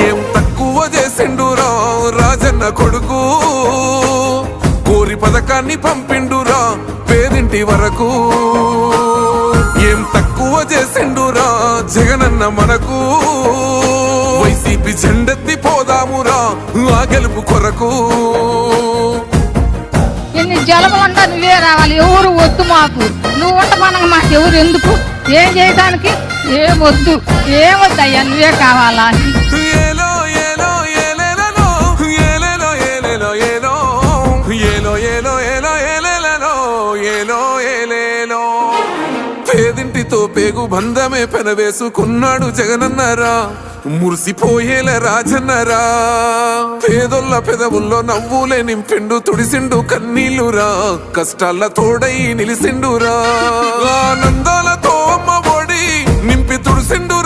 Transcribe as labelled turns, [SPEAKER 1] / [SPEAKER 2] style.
[SPEAKER 1] ఏం తక్కువ చేసిండురా రాజన్న కొడుకు, కోరి పథకాన్ని పంపిండురా పేదింటి వరకు. ఏం తక్కువ చేసిండురా జగనన్న మనకు, వైసీపీ జెండెత్తి పోదామురా ఆ గెలుపు కొరకు.
[SPEAKER 2] ఎన్ని జలములంటా నువ్వే రావాలి, ఎవరు వద్దు మాకు, నువ్వు ఉండమనగా మాకు ఎవరు ఎందుకు, ఏం చేయడానికి ఏమొద్దు, ఏమొద్దయ్యా నువ్వే కావాలా.
[SPEAKER 1] ఏలో ఏలో ఏలేలలో ఏలేలో ఏలేలో ఏలో ఏలో ఏలో ఏలో ఏలేలలో ఏలో ఏలేలో. పేదింటితో పేగు బంధమే పెనవేసుకున్నాడు జగనన్నరా, మురిసిపోయేల రాజన్నరా. పేదొల్ల పెదవుల్లో నవ్వులే నింపిండు, తుడిసిండు కన్నీళ్లురా, కష్టాల తోడై నిలిసిండురా. ఆనందాలతో అమ్మ ఒడి నింపి తుడిసిండు